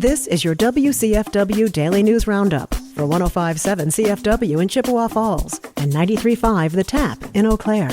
This is your WCFW Daily News Roundup for 105.7 CFW in Chippewa Falls and 93.5 The Tap in Eau Claire.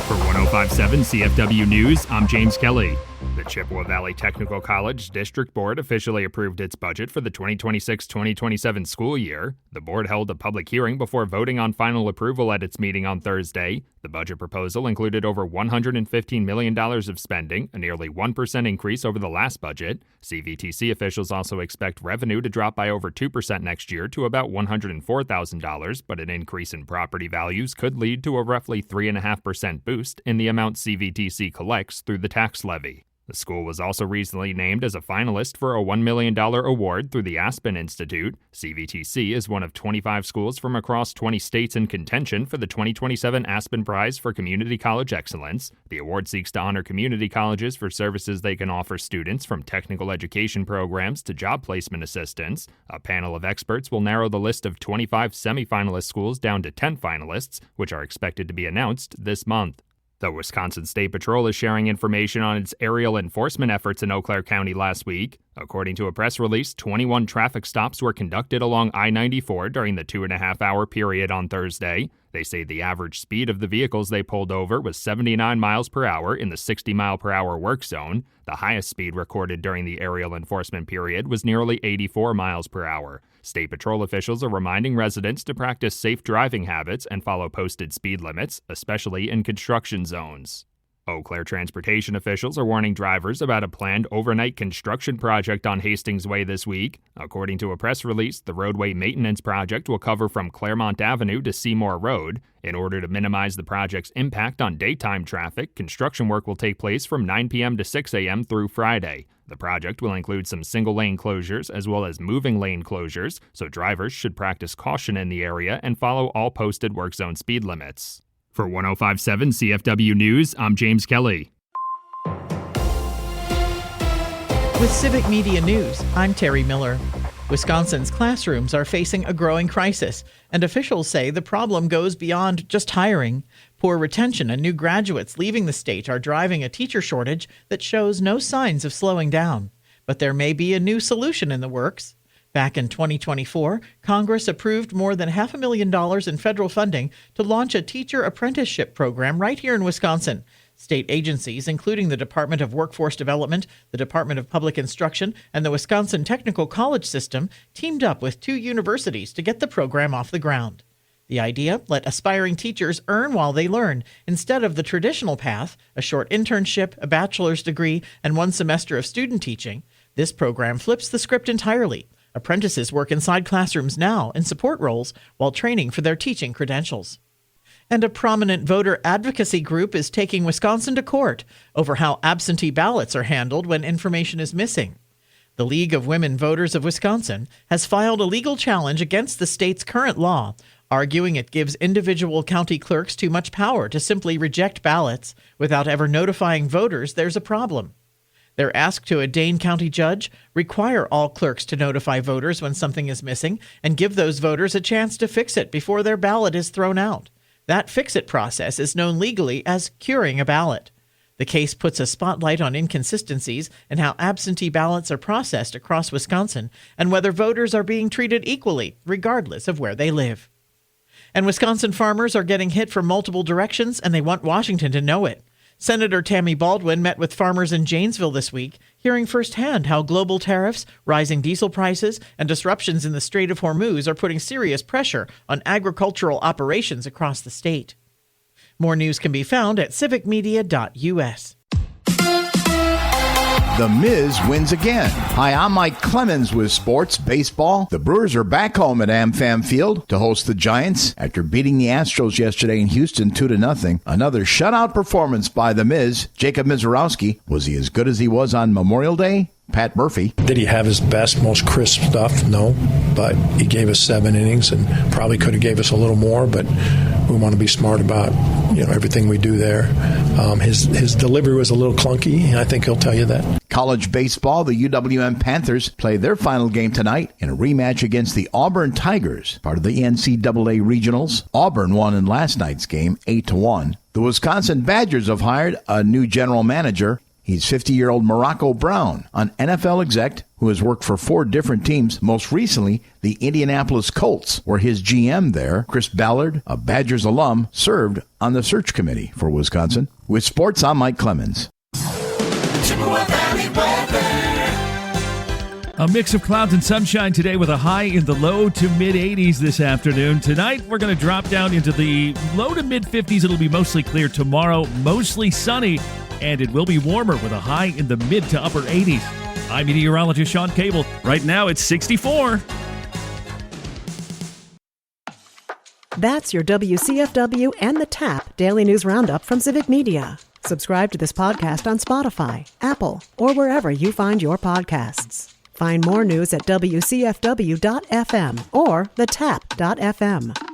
For 105.7 CFW News, I'm James Kelly. The Chippewa Valley Technical College District Board officially approved its budget for the 2026-2027 school year. The board held a public hearing before voting on final approval at its meeting on Thursday. The budget proposal included over $115 million of spending, a nearly 1% increase over the last budget. CVTC officials also expect revenue to drop by over 2% next year to about $104,000, but an increase in property values could lead to a roughly 3.5% boost in the amount CVTC collects through the tax levy. The school was also recently named as a finalist for a $1 million award through the Aspen Institute. CVTC is one of 25 schools from across 20 states in contention for the 2027 Aspen Prize for Community College Excellence. The award seeks to honor community colleges for services they can offer students, from technical education programs to job placement assistance. A panel of experts will narrow the list of 25 semifinalist schools down to 10 finalists, which are expected to be announced this month. The Wisconsin State Patrol is sharing information on its aerial enforcement efforts in Eau Claire County last week. According to a press release, 21 traffic stops were conducted along I-94 during the 2.5-hour period on Thursday. They say the average speed of the vehicles they pulled over was 79 miles per hour in the 60-mile-per-hour work zone. The highest speed recorded during the aerial enforcement period was nearly 84 miles per hour. State Patrol officials are reminding residents to practice safe driving habits and follow posted speed limits, especially in construction zones. Eau Claire transportation officials are warning drivers about a planned overnight construction project on Hastings Way this week. According to a press release, the roadway maintenance project will cover from Claremont Avenue to Seymour Road. In order to minimize the project's impact on daytime traffic, construction work will take place from 9 p.m. to 6 a.m. through Friday. The project will include some single-lane closures as well as moving lane closures, so drivers should practice caution in the area and follow all posted work zone speed limits. For 105.7 CFW News, I'm James Kelly. With Civic Media News, I'm Terry Miller. Wisconsin's classrooms are facing a growing crisis, and officials say the problem goes beyond just hiring. Poor retention and new graduates leaving the state are driving a teacher shortage that shows no signs of slowing down. But there may be a new solution in the works. Back in 2024, Congress approved more than $500,000 in federal funding to launch a teacher apprenticeship program right here in Wisconsin. State agencies, including the Department of Workforce Development, the Department of Public Instruction, and the Wisconsin Technical College System, teamed up with 2 universities to get the program off the ground. The idea: let aspiring teachers earn while they learn, instead of the traditional path, a short internship, a bachelor's degree, and 1 semester of student teaching. This program flips the script entirely. Apprentices work inside classrooms now in support roles while training for their teaching credentials. And a prominent voter advocacy group is taking Wisconsin to court over how absentee ballots are handled when information is missing. The League of Women Voters of Wisconsin has filed a legal challenge against the state's current law, arguing it gives individual county clerks too much power to simply reject ballots without ever notifying voters there's a problem. They're asked to a Dane County judge require all clerks to notify voters when something is missing and give those voters a chance to fix it before their ballot is thrown out. That fix-it process is known legally as curing a ballot. The case puts a spotlight on inconsistencies in how absentee ballots are processed across Wisconsin and whether voters are being treated equally, regardless of where they live. And Wisconsin farmers are getting hit from multiple directions, and they want Washington to know it. Senator Tammy Baldwin met with farmers in Janesville this week, hearing firsthand how global tariffs, rising diesel prices, and disruptions in the Strait of Hormuz are putting serious pressure on agricultural operations across the state. More news can be found at civicmedia.us. The Miz wins again. Hi, I'm Mike Clemens with Sports Baseball. The Brewers are back home at AmFam Field to host the Giants after beating the Astros yesterday in Houston 2-0. Another shutout performance by The Miz. Jacob Mizorowski. Was he as good as he was on Memorial Day? Pat Murphy. Did he have his best, most crisp stuff? No, but he gave us 7 innings and probably could have gave us a little more, but we want to be smart about everything we do there. His delivery was a little clunky. I think he'll tell you that. College baseball, the UWM Panthers play their final game tonight in a rematch against the Auburn Tigers, part of the NCAA Regionals. Auburn won in last night's game 8-1. The Wisconsin Badgers have hired a new general manager. He's 50-year-old Morocco Brown, an NFL exec who has worked for 4 different teams, most recently the Indianapolis Colts, where his GM there, Chris Ballard, a Badgers alum, served on the search committee for Wisconsin. With sports, I'm Mike Clemens. A mix of clouds and sunshine today with a high in the low to mid-80s this afternoon. Tonight, we're going to drop down into the low to mid-50s. It'll be mostly clear tomorrow, mostly sunny, and it will be warmer with a high in the mid to upper 80s. I'm meteorologist Sean Cable. Right now, it's 64. That's your WCFW and the TAP Daily News Roundup from Civic Media. Subscribe to this podcast on Spotify, Apple, or wherever you find your podcasts. Find more news at WCFW.FM or thetap.fm.